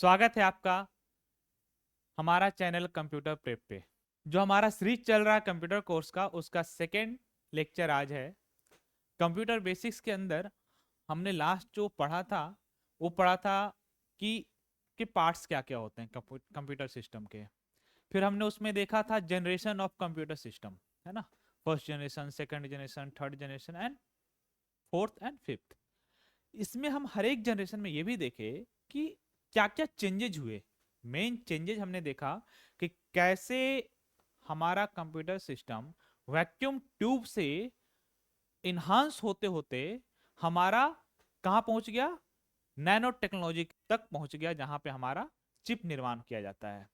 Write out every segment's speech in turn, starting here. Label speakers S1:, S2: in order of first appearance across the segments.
S1: स्वागत है आपका हमारा चैनल कंप्यूटर प्रेप पे। जो हमारा सीरीज चल रहा है कंप्यूटर कोर्स का, उसका सेकेंड लेक्चर आज है। कंप्यूटर बेसिक्स के अंदर हमने लास्ट जो पढ़ा था वो पढ़ा था कि पार्ट्स क्या क्या होते हैं कंप्यूटर सिस्टम के। फिर हमने उसमें देखा था जनरेशन ऑफ कंप्यूटर सिस्टम, है ना। First generation, second generation, third generation and fourth and fifth. इसमें हम हर एक जनरेशन में ये भी देखे कि क्या क्या चेंजेज हुए। मेन चेंजेज हमने देखा कि कैसे हमारा कंप्यूटर सिस्टम वैक्यूम ट्यूब से इन्हांस होते होते हमारा कहां पहुंच गया, नैनो टेक्नोलॉजी तक पहुंच गया, जहां पे हमारा चिप निर्माण किया जाता है।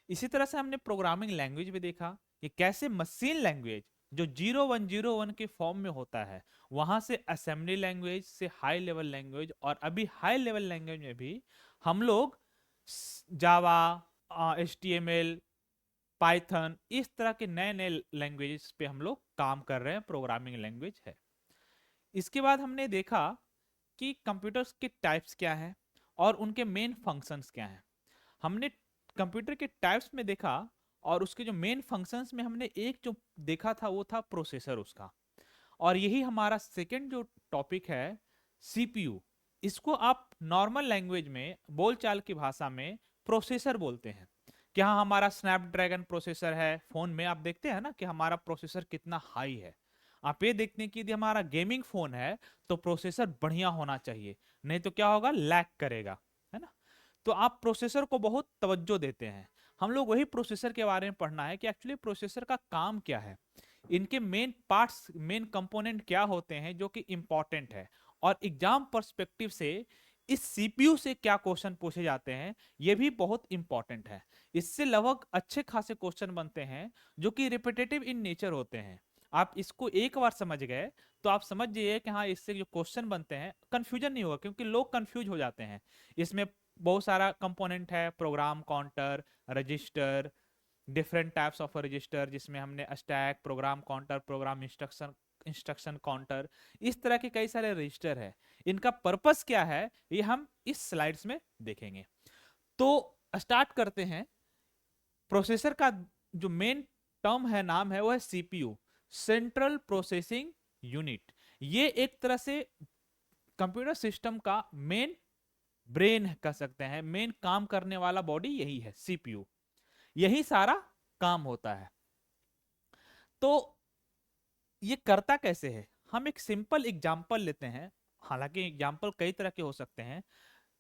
S1: इसी तरह से हमने प्रोग्रामिंग लैंग्वेज भी देखा कि कैसे मशीन लैंग्वेज जो 0101 के फॉर्म में होता है, वहां से असेंबली लैंग्वेज से हाई लेवल लैंग्वेज, और अभी हाई लेवल लैंग्वेज में भी हम लोग जावा, HTML, पाइथन, इस तरह के नए नए लैंग्वेजेस पे हम लोग काम कर रहे हैं, प्रोग्रामिंग लैंग्वेज है। इसके बाद हमने देखा कि कंप्यूटर्स के टाइप्स क्या है और उनके मेन फंक्शंस क्या हैं। हमने कंप्यूटर के टाइप्स में देखा और उसके जो मेन फंक्शंस में हमने एक जो देखा था वो था प्रोसेसर उसका। और यही हमारा सेकंड जो टॉपिक है, सीपीयू। इसको आप नॉर्मल लैंग्वेज में, बोलचाल की भाषा में प्रोसेसर बोलते हैं। कि हाँ, हमारा स्नैपड्रैगन प्रोसेसर है। फोन में आप देखते हैं ना कि हमारा प्रोसेसर कितना हाई है। आप ये देखते हैं कि यदि हमारा गेमिंग फोन है तो प्रोसेसर बढ़िया होना चाहिए, नहीं तो क्या होगा, लैग करेगा, है ना। तो आप प्रोसेसर को बहुत तवज्जो देते हैं। हम लोग वही प्रोसेसर के बारे में पढ़ना है कि एक्चुअली प्रोसेसर का काम क्या है, इनके मेन पार्ट्स, मेन कंपोनेंट क्या होते हैं जो कि इंपॉर्टेंट है, और एग्जाम पर्सपेक्टिव से इस सीपीयू से क्या क्वेश्चन पूछे जाते हैं ये भी बहुत इंपॉर्टेंट है। इससे लगभग अच्छे खासे क्वेश्चन बनते हैं जो कि रिपीटेटिव इन नेचर होते हैं। आप इसको एक बार समझ गए तो आप समझ जाइए कि हाँ, इससे जो क्वेश्चन बनते हैं कंफ्यूजन नहीं होगा, क्योंकि लोग कंफ्यूज हो जाते हैं। इसमें बहुत सारा कंपोनेंट है, program counter, register, different types of register, जिसमें हमने stack, program counter, programme instruction, instruction counter, इस तरह के कई सारे रजिस्टर है। इनका पर्पस क्या है ये हम इस स्लाइड्स में देखेंगे। तो स्टार्ट करते हैं। प्रोसेसर का जो मेन टर्म है, नाम है, वो है सीपीयू, सेंट्रल प्रोसेसिंग यूनिट। ये एक तरह से कंप्यूटर सिस्टम का मेन ब्रेन कह सकते हैं, मेन काम करने वाला बॉडी यही है, सीपीयू। यही सारा काम होता है। तो ये करता कैसे है, हम एक सिंपल एग्जांपल लेते हैं। हालांकि एग्जांपल कई तरह के हो सकते हैं,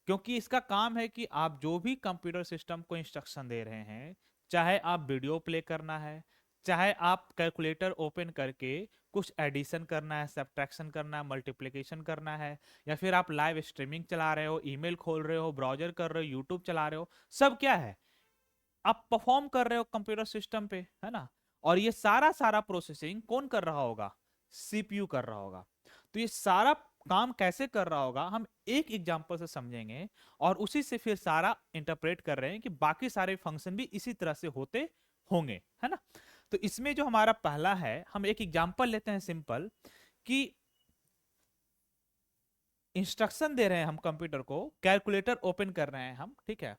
S1: क्योंकि इसका काम है कि आप जो भी कंप्यूटर सिस्टम को इंस्ट्रक्शन दे रहे हैं, चाहे आप वीडियो प्ले करना है, चाहे आप कैलकुलेटर ओपन करके कुछ एडिशन करना है, सब्ट्रैक्शन करना है, मल्टीप्लिकेशन करना है, या फिर आप लाइव स्ट्रीमिंग चला रहे हो, ईमेल खोल रहे हो, ब्राउजर कर रहे हो, यूट्यूब चला रहे हो, सब क्या है, आप परफॉर्म कर रहे हो कंप्यूटर सिस्टम पे, है ना। और ये सारा सारा प्रोसेसिंग कौन कर रहा होगा, सीपीयू कर रहा होगा। तो ये सारा काम कैसे कर रहा होगा हम एक एग्जांपल से समझेंगे, और उसी से फिर सारा इंटरप्रेट कर रहे हैं कि बाकी सारे फंक्शन भी इसी तरह से होते होंगे, है ना। तो इसमें जो हमारा पहला है, हम एक एग्जांपल लेते हैं सिंपल, कि इंस्ट्रक्शन दे रहे हैं हम कंप्यूटर को, कैलकुलेटर ओपन कर रहे हैं हम, ठीक है,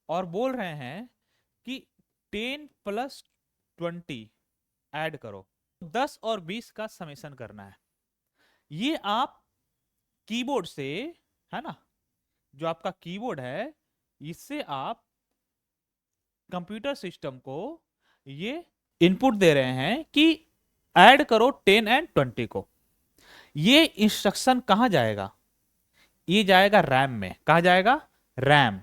S1: और बोल रहे हैं कि 10 प्लस 20 ऐड करो, 10 और 20 का समेशन करना है। ये आप कीबोर्ड से, है ना, जो आपका कीबोर्ड है, इससे आप कंप्यूटर सिस्टम को ये इनपुट दे रहे हैं कि ऐड करो 10 एंड 20 को। ये इंस्ट्रक्शन कहां जाएगा, ये जाएगा रैम में। कहा जाएगा, रैम,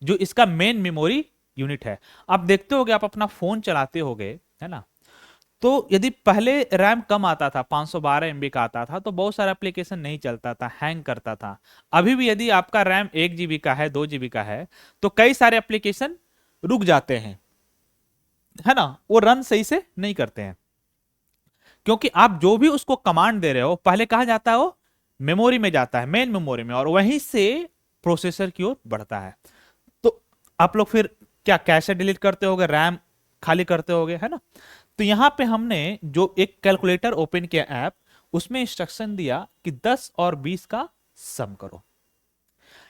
S1: जो इसका मेन मेमोरी यूनिट है। आप देखते होगे, आप अपना फोन चलाते होगे, है ना, तो यदि पहले रैम कम आता था, 512 MB का आता था, तो बहुत सारा एप्लीकेशन नहीं चलता था, हैंग करता था। अभी भी यदि आपका रैम 1 GB का है, 2 GB का है, तो कई सारे एप्लीकेशन रुक जाते हैं, है ना, वो रन सही से नहीं करते हैं, क्योंकि आप जो भी उसको कमांड दे रहे हो पहले कहा जाता है, वो मेमोरी में जाता है, मेन मेमोरी में, और वहीं से प्रोसेसर की ओर बढ़ता है। तो आप लोग फिर क्या कैसे डिलीट करते होगे, रैम खाली करते होगे, है ना। तो यहां पे हमने जो एक कैलकुलेटर ओपन किया ऐप, उसमें इंस्ट्रक्शन दिया कि 10 और 20 का सम करो।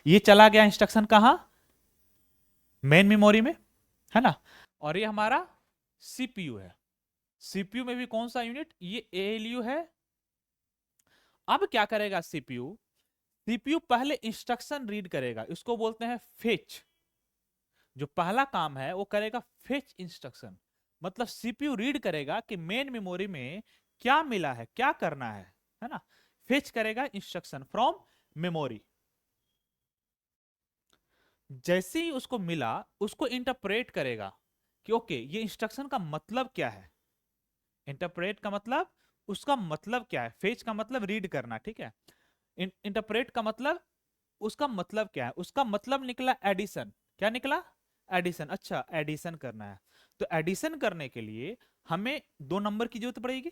S1: ये चला गया इंस्ट्रक्शन कहां, मेन मेमोरी में, है ना। और ये हमारा सीपीयू है। सीपीयू में भी कौन सा यूनिट, ये एएलयू है। अब क्या करेगा सीपीयू, सीपीयू पहले इंस्ट्रक्शन रीड करेगा, इसको बोलते हैं फेच। जो पहला काम है वो करेगा फेच इंस्ट्रक्शन, मतलब सीपीयू रीड करेगा कि मेन मेमोरी में क्या मिला है, क्या करना है ना। फेच करेगा इंस्ट्रक्शन फ्रॉम मेमोरी। जैसे ही उसको मिला उसको इंटरप्रेट करेगा कि ओके ये इंस्ट्रक्शन का मतलब क्या है। इंटरप्रेट का मतलब, उसका मतलब क्या है, फेच का मतलब रीड करना, ठीक है। इंटरप्रेट का मतलब, उसका मतलब क्या है, उसका मतलब निकला एडिशन। क्या निकला, एडिशन। अच्छा एडिशन करना है, तो एडिशन करने के लिए हमें दो नंबर की जरूरत पड़ेगी,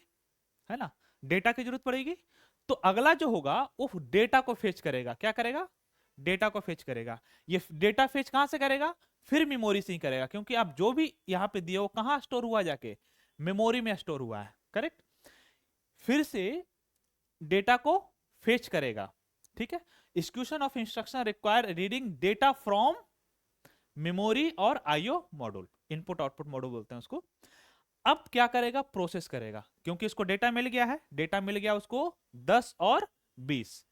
S1: है ना, डेटा की जरूरत पड़ेगी। तो अगला जो होगा वो डेटा को फेच करेगा। क्या करेगा, डेटा को फेच करेगा। ये डेटा फेच कहां से करेगा, फिर मेमोरी से ही करेगा, क्योंकि आप जो भी यहां पे दिए वो कहां स्टोर हुआ, जाके मेमोरी में स्टोर हुआ है, करेक्ट। फिर से डेटा को फेच करेगा, ठीक है। Execution of instruction require reading data from memory और IO module, input output module बोलते हैं उसको। अब क्या करेगा, प्रोसेस करेगा, क्योंकि इसको डेटा मिल गया है, डेटा मिल गया उसको 10 और 20।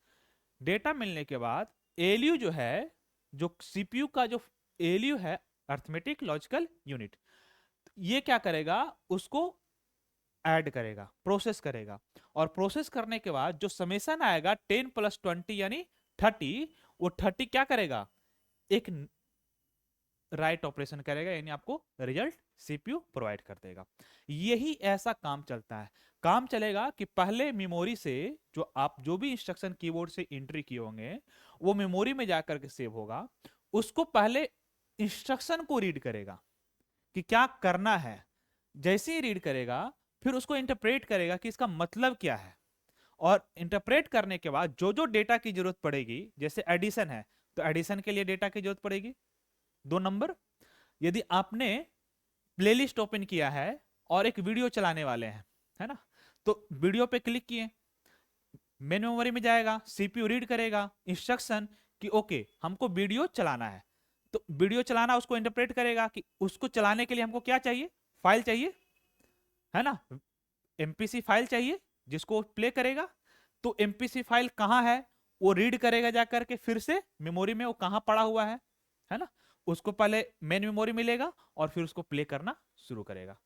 S1: डेटा मिलने के बाद एलयू जो है, जो सीपीयू का जो एलयू है, अर्थमेटिक लॉजिकल यूनिट, ये क्या करेगा, उसको ऐड करेगा, प्रोसेस करेगा। और प्रोसेस करने के बाद जो समेशन आएगा 10 + 20 यानी 30, वो 30 क्या करेगा, एक राइट ऑपरेशन करेगा, यानी आपको रिजल्ट सीपीयू प्रोवाइड कर देगा। यही ऐसा काम चलता है। काम चलेगा कि पहले मेमोरी से जो आप जो भी इंस्ट्रक्शन कीबोर्ड से एंट्री किए होंगे वो मेमोरी में जाकर के सेव होगा। उसको पहले इंस्ट्रक्शन को रीड करेगा कि क्या करना है। जैसे ही रीड करेगा फिर उसको इंटरप्रेट करेगा कि इसका मतलब क्या है। और इंटरप्रेट करने के बाद जो जो डेटा की जरूरत पड़ेगी, जैसे एडिशन है तो एडिशन के लिए डेटा की जरूरत पड़ेगी 2 नंबर। यदि आपने प्लेलिस्ट ओपन किया है और एक वीडियो चलाने वाले हैं, है ना, तो वीडियो पे क्लिक किए, मेन मेमोरी में जाएगा, सीपीयू रीड करेगा इंस्ट्रक्शन कि ओके हमको वीडियो चलाना है। तो वीडियो चलाना उसको इंटरप्रेट करेगा कि उसको चलाने के लिए हमको क्या चाहिए, फाइल चाहिए, है ना, एमपीसी फाइल चाहिए जिसको प्ले करेगा। तो एमपीसी फाइल कहां है, वो रीड करेगा जाकर के फिर से मेमोरी में, वो कहां पड़ा हुआ है ना। उसको पहले मेन मेमोरी मिलेगा और फिर उसको प्ले करना शुरू करेगा।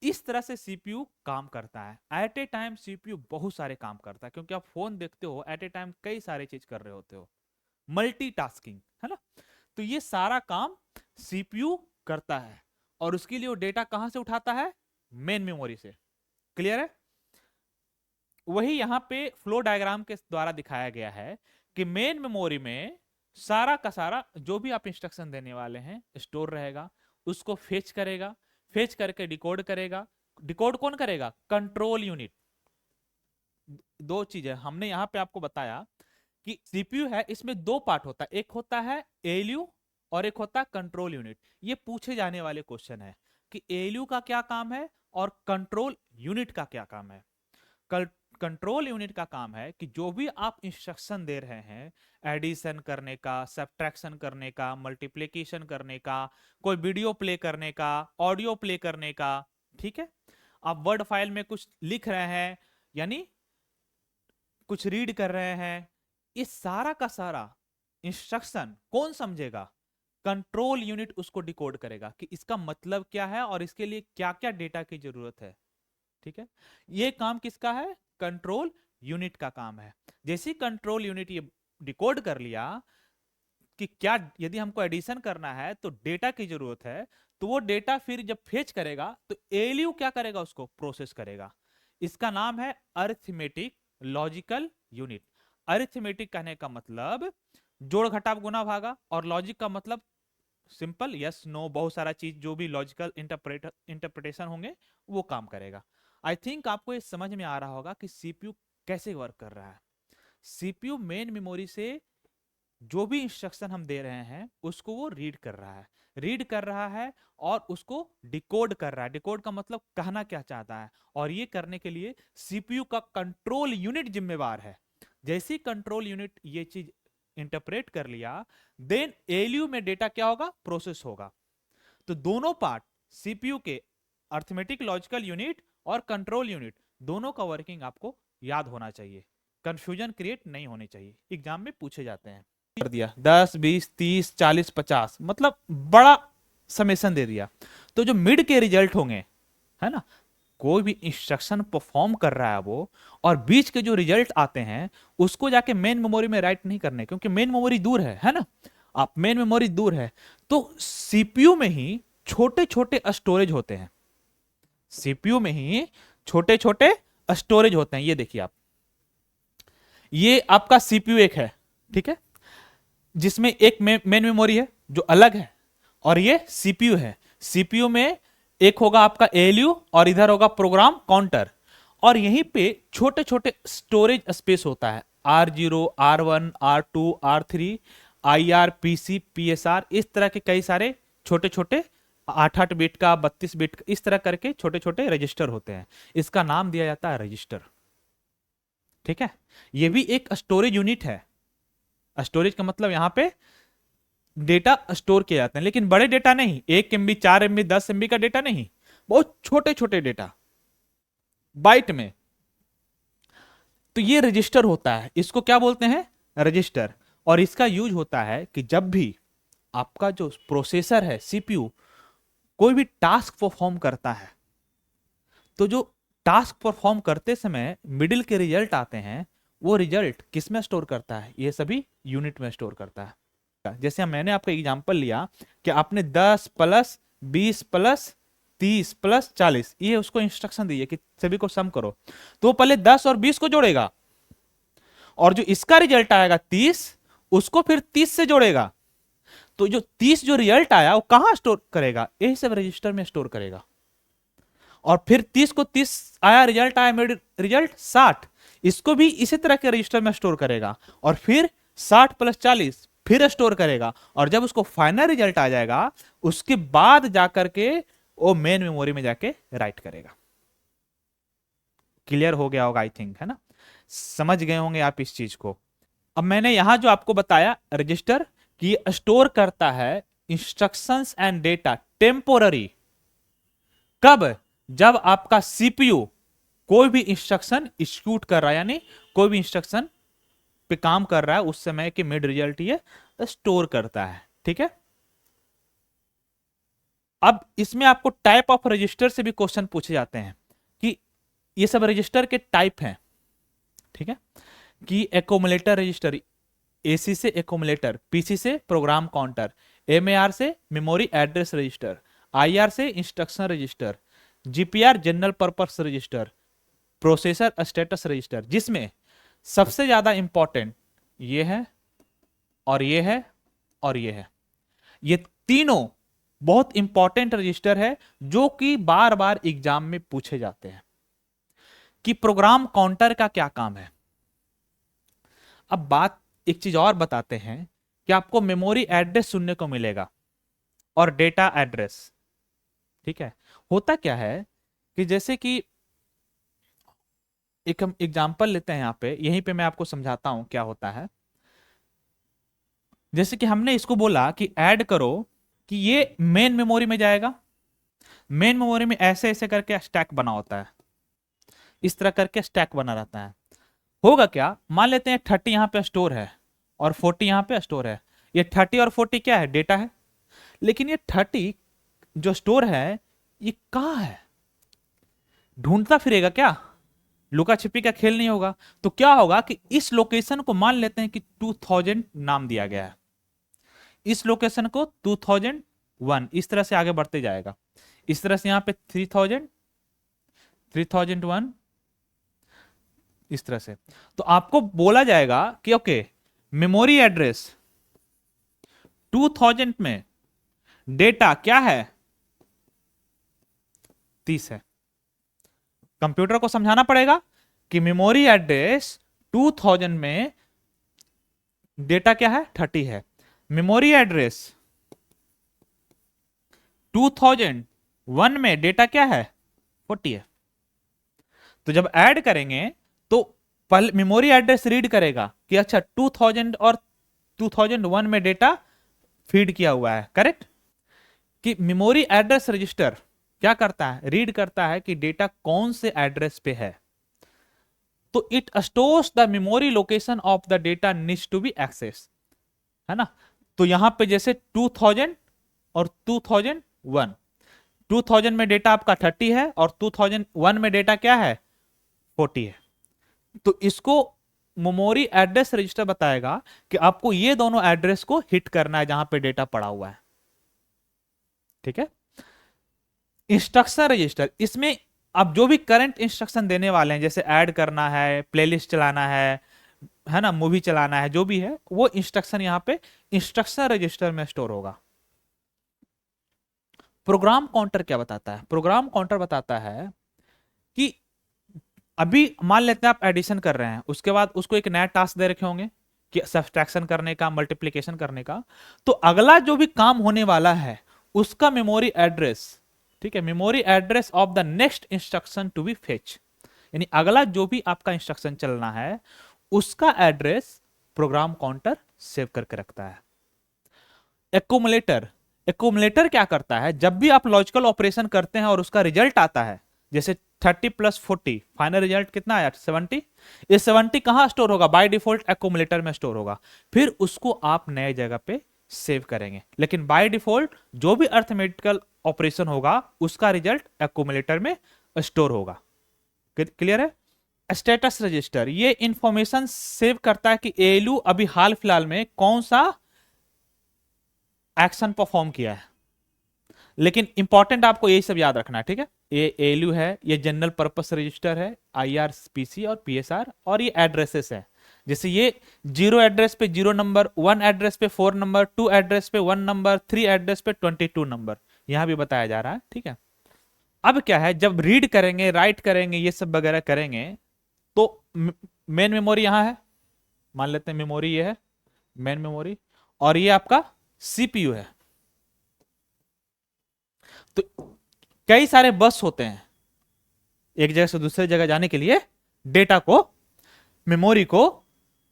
S1: इस तरह से सीपीयू काम करता है। एट ए टाइम सीपीयू बहुत सारे काम करता है, क्योंकि आप फोन देखते हो एट ए टाइम कई सारे चीज कर रहे होते हो, मल्टीटास्किंग, है ना। तो ये सारा काम सीपीयू करता है और उसके लिए वो डेटा कहां से उठाता है, मेन मेमोरी से। क्लियर है। वही यहां पे फ्लो डायग्राम के द्वारा दिखाया गया है कि मेन मेमोरी में सारा का सारा जो भी आप इंस्ट्रक्शन देने वाले हैं स्टोर रहेगा, उसको फेच करेगा, फेच करके डिकोड करेगा। डिकोड कौन करेगा, कंट्रोल यूनिट। दो चीजें हमने यहां पे आपको बताया कि सीपीयू है, इसमें दो पार्ट होता है, एक होता है एएलयू और एक होता है कंट्रोल यूनिट। ये पूछे जाने वाले क्वेश्चन है कि एएलयू का क्या काम है और कंट्रोल यूनिट का क्या काम है। कंट्रोल यूनिट का काम है कि जो भी आप इंस्ट्रक्शन दे रहे हैं, एडिशन करने का, सब्ट्रैक्शन करने का, मल्टीप्लिकेशन करने का, कोई वीडियो प्ले करने का, ऑडियो प्ले करने का, ठीक है। आप वर्ड फाइल में कुछ लिख रहे हैं, यानी कुछ रीड कर रहे हैं, इस सारा का सारा इंस्ट्रक्शन कौन समझेगा, कंट्रोल यूनिट उसको डिकोड करेगा कि इसका मतलब क्या है और इसके लिए क्या क्या डेटा की जरूरत है, ठीक है। ये काम किसका है, कंट्रोल यूनिट का काम है। जैसे कंट्रोल यूनिट ये डिकोड कर लिया कि क्या, यदि हमको एडिशन करना है तो डेटा की जरूरत है, तो वो डेटा फिर जब फेच करेगा तो एएलयू क्या करेगा, उसको प्रोसेस करेगा। इसका नाम है अरिथमेटिक लॉजिकल यूनिट। अरिथमेटिक कहने का मतलब जोड़ घटाव गुना भागा, और लॉजिक का मतलब सिंपल यस नो, बहुत सारा चीज जो भी लॉजिकल इंटरप्रिटेशन होंगे वो काम करेगा। आई थिंक आपको ये समझ में आ रहा होगा कि सीपीयू कैसे वर्क कर रहा है। सीपीयू मेन मेमोरी से जो भी इंस्ट्रक्शन हम दे रहे हैं उसको वो रीड कर रहा है, रीड कर रहा है और उसको डिकोड कर रहा है। डिकोड का मतलब कहना क्या चाहता है, और ये करने के लिए सीपीयू का कंट्रोल यूनिट जिम्मेवार है। जैसे ही कंट्रोल यूनिट ये चीज इंटरप्रेट कर लिया, देन एएलयू में डेटा क्या होगा, प्रोसेस होगा। तो दोनों पार्ट सीपीयू के, अर्थमेटिक लॉजिकल यूनिट और कंट्रोल यूनिट, दोनों का वर्किंग आपको याद होना चाहिए, कंफ्यूजन क्रिएट नहीं होनी चाहिए, एग्जाम में पूछे जाते हैं। कर दिया 10 20 30 40 50, मतलब बड़ा समेशन दे दिया। तो जो मिड के रिजल्ट होंगे, है ना, कोई भी इंस्ट्रक्शन परफॉर्म कर रहा है वो, और बीच के जो रिजल्ट आते हैं उसको जाके मेन मेमोरी में राइट नहीं करने, क्योंकि मेन मेमोरी दूर है ना, आप मेन मेमोरी दूर है। तो सीपीयू में ही छोटे छोटे स्टोरेज होते हैं, सीपीयू में ही छोटे छोटे स्टोरेज होते हैं। ये देखिए आप, ये आपका सीपीयू एक है, ठीक है, जिसमें एक मेन मेमोरी है जो अलग है, और ये सीपीयू है। सीपीयू में एक होगा आपका एएलयू और इधर होगा प्रोग्राम काउंटर, और यहीं पे छोटे छोटे स्टोरेज स्पेस होता है, R0 R1 R2 R3 IR PC PSR, इस तरह के कई सारे छोटे छोटे 8-8 बिट का, 32 बिट का, इस तरह करके छोटे छोटे रजिस्टर होते हैं। इसका नाम दिया जाता है रजिस्टर, ठीक है। ये भी एक स्टोरेज यूनिट है। स्टोरेज का मतलब यहां पे डेटा स्टोर किए जाते हैं, लेकिन बड़े डेटा नहीं, 1 MB 4 MB 10 MB का डेटा नहीं, बहुत छोटे छोटे डेटा बाइट में। तो ये रजिस्टर होता है, इसको क्या बोलते हैं, रजिस्टर। और इसका यूज होता है कि जब भी आपका जो प्रोसेसर है सीपीयू कोई भी टास्क परफॉर्म करता है, तो जो टास्क परफॉर्म करते समय मिडिल के रिजल्ट आते हैं, वो रिजल्ट किस में स्टोर करता है, ये सभी यूनिट में स्टोर करता है। जैसे मैंने आपका एग्जांपल लिया कि आपने 10 प्लस 20 प्लस 30 प्लस 40, ये उसको इंस्ट्रक्शन दी है कि सभी को सम करो, तो पहले 10 और 20 को जोड़ेगा, और जो इसका रिजल्ट आएगा 30, उसको फिर 30 से जोड़ेगा। तो जो 30 जो रिजल्ट आया वो कहां स्टोर करेगा, यही सब रजिस्टर में स्टोर करेगा। और फिर 30 को 30 आया, रिजल्ट आया, मेरे रिजल्ट 60, इसको भी इसी तरह के रजिस्टर में स्टोर करेगा, और फिर 60 प्लस 40 फिर स्टोर करेगा, और जब उसको फाइनल रिजल्ट आ जाएगा उसके बाद जाकर के वो मेन मेमोरी में जाके राइट करेगा। क्लियर हो गया होगा आई थिंक, है ना, समझ गए होंगे आप इस चीज को। अब मैंने यहां जो आपको बताया रजिस्टर कि स्टोर करता है इंस्ट्रक्शंस एंड डेटा टेम्पोररी, कब, जब आपका सीपीयू कोई भी इंस्ट्रक्शन एग्जीक्यूट कर रहा है, यानी कोई भी इंस्ट्रक्शन पे काम कर रहा है, उस समय के मिड रिजल्ट ये स्टोर करता है, ठीक है। अब इसमें आपको टाइप ऑफ रजिस्टर से भी क्वेश्चन पूछे जाते हैं कि ये सब रजिस्टर के टाइप हैं, ठीक है, कि एक्यूमुलेटर रजिस्टर, एसी से एक्यूमुलेटर, पीसी से प्रोग्राम काउंटर, एमएआर से मेमोरी एड्रेस रजिस्टर, आईआर से instruction register, GPR general purpose register, processor status register, जिसमें सबसे ज्यादा इंपॉर्टेंट ये है और ये है और ये है। ये तीनों बहुत इंपॉर्टेंट रजिस्टर है जो कि बार बार एग्जाम में पूछे जाते हैं कि प्रोग्राम काउंटर का क्या काम है। अब बात एक चीज और बताते हैं कि आपको मेमोरी एड्रेस सुनने को मिलेगा और डेटा एड्रेस, ठीक है। होता क्या है कि जैसे कि एक हम एग्जांपल लेते हैं, यहां पे यहीं पे मैं आपको समझाता हूं क्या होता है। जैसे कि हमने इसको बोला कि ऐड करो, कि ये मेन मेमोरी में जाएगा, मेन मेमोरी में ऐसे ऐसे करके स्टैक बना होता है, इस तरह करके स्टैक बना रहता है। होगा क्या, मान लेते हैं 30 यहां पे स्टोर है और 40 यहां पे स्टोर है। ये 30 और 40 क्या है, डेटा है, लेकिन ये 30 जो स्टोर है ये कहां है, ढूंढता फिरेगा क्या, लुका छिपी का खेल नहीं होगा। तो क्या होगा कि इस लोकेशन को मान लेते हैं कि 2000 नाम दिया गया है, इस लोकेशन को 2001, इस तरह से आगे बढ़ते जाएगा, इस तरह से यहां पे 3000 3001, इस तरह से। तो आपको बोला जाएगा कि ओके, मेमोरी एड्रेस 2000 में डेटा क्या है, 30 है। कंप्यूटर को समझाना पड़ेगा कि मेमोरी एड्रेस 2000 में डेटा क्या है, 30 है। मेमोरी एड्रेस 2001 में डेटा क्या है, 40 है। तो जब ऐड करेंगे तो पहले मेमोरी एड्रेस रीड करेगा कि अच्छा 2000 और 2001 में डेटा फीड किया हुआ है, करेक्ट। कि मेमोरी एड्रेस रजिस्टर क्या करता है, रीड करता है कि डेटा कौन से एड्रेस पे है, तो it stores the memory location of the data needs to be access, है ना। तो यहां पे जैसे 2000 और 2001, 2000 में डेटा आपका 30 है और 2001 में डेटा क्या है, 40 है। तो इसको मेमोरी एड्रेस रजिस्टर बताएगा कि आपको ये दोनों एड्रेस को हिट करना है जहां पे डेटा पड़ा हुआ है, ठीक है। इंस्ट्रक्शन रजिस्टर, इसमें आप जो भी करंट इंस्ट्रक्शन देने वाले हैं, जैसे ऐड करना है, प्लेलिस्ट चलाना है ना, मूवी चलाना है, जो भी है वो इंस्ट्रक्शन यहां पे इंस्ट्रक्शन रजिस्टर में स्टोर होगा। प्रोग्राम काउंटर क्या बताता है, प्रोग्राम काउंटर बताता है कि अभी मान लेते हैं आप एडिशन कर रहे हैं, उसके बाद उसको एक नया टास्क दे रखे होंगे कि सब्ट्रैक्शन करने का, मल्टीप्लिकेशन करने का, तो अगला जो भी काम होने वाला है उसका मेमोरी एड्रेस, ठीक है, memory address of the next instruction to be fetch, यानी अगला जो भी आपका इंस्ट्रक्शन चलना है उसका एड्रेस प्रोग्राम काउंटर सेव करके रखता है। एक्यूमुलेटर, एक्यूमुलेटर क्या करता है, जब भी आप लॉजिकल ऑपरेशन करते हैं और उसका रिजल्ट आता है, जैसे 30 + 40 फाइनल रिजल्ट कितना आया, 70, ये 70 कहां स्टोर होगा, बाय डिफॉल्ट एक्यूमुलेटर में स्टोर होगा, फिर उसको आप नए जगह पे सेव करेंगे, लेकिन बाय डिफॉल्ट जो भी अर्थमेटिकल ऑपरेशन होगा उसका रिजल्ट एक्यूमुलेटर में स्टोर होगा। क्लियर है। स्टेटस रजिस्टर ये इंफॉर्मेशन सेव करता है कि एएलयू अभी हाल फिलहाल में कौन सा एक्शन परफॉर्म किया है, लेकिन इंपॉर्टेंट आपको यही सब याद रखना है, ठीक है। ये एएलयू है, ये जनरल पर्पस रजिस्टर है, आईआरपीसी और पीएसआर, और ये एड्रेसेस है, जैसे ये 0 एड्रेस पे 0 नंबर, 1 एड्रेस पे 4 नंबर, 2 एड्रेस पे 1 नंबर, 3 एड्रेस पे 22 नंबर, यहां भी बताया जा रहा है, ठीक है। अब क्या है, जब रीड करेंगे, राइट करेंगे, ये सब वगैरह करेंगे, तो मेन मेमोरी यहां है, मान लेते हैं मेमोरी ये है मेन मेमोरी, और ये आपका सीपीयू है। तो कई सारे बस होते हैं एक जगह से दूसरे जगह जाने के लिए, डेटा को, मेमोरी को,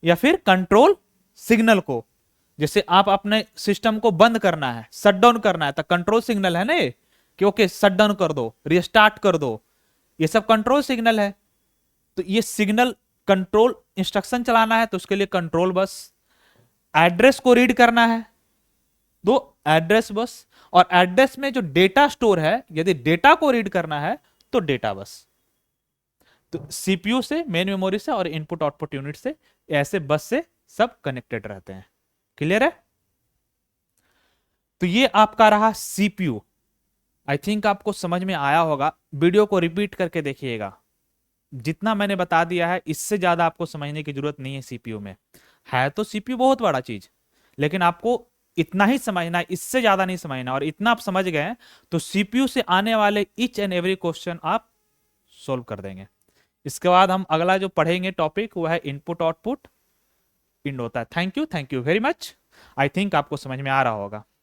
S1: या फिर कंट्रोल सिग्नल को, जैसे आप अपने सिस्टम को बंद करना है, शट डाउन करना है, तो कंट्रोल सिग्नल है ना ये, कि ओके शट डाउन कर दो, रिस्टार्ट कर दो, ये सब कंट्रोल सिग्नल है। तो ये सिग्नल कंट्रोल इंस्ट्रक्शन चलाना है तो उसके लिए कंट्रोल बस, एड्रेस को रीड करना है दो एड्रेस बस, और एड्रेस में जो डेटा स्टोर है यदि डेटा को रीड करना है तो डेटा बस। तो सीपीयू से, मेन मेमोरी से और इनपुट आउटपुट यूनिट से, ऐसे बस से सब कनेक्टेड रहते हैं। क्लियर है। तो ये आपका रहा सीपीयू। आई थिंक आपको समझ में आया होगा, वीडियो को रिपीट करके देखिएगा, जितना मैंने बता दिया है इससे ज्यादा आपको समझने की जरूरत नहीं है। सीपीयू में है तो सीपीयू बहुत बड़ा चीज, लेकिन आपको इतना ही समझना है, इससे ज्यादा नहीं समझना, और इतना आप समझ गए तो सीपीयू से आने वाले ईच एंड एवरी क्वेश्चन आप सोल्व कर देंगे। इसके बाद हम अगला जो पढ़ेंगे टॉपिक वो है इनपुट आउटपुट इंड होता है। Thank you very much. I think आपको समझ में आ रहा होगा।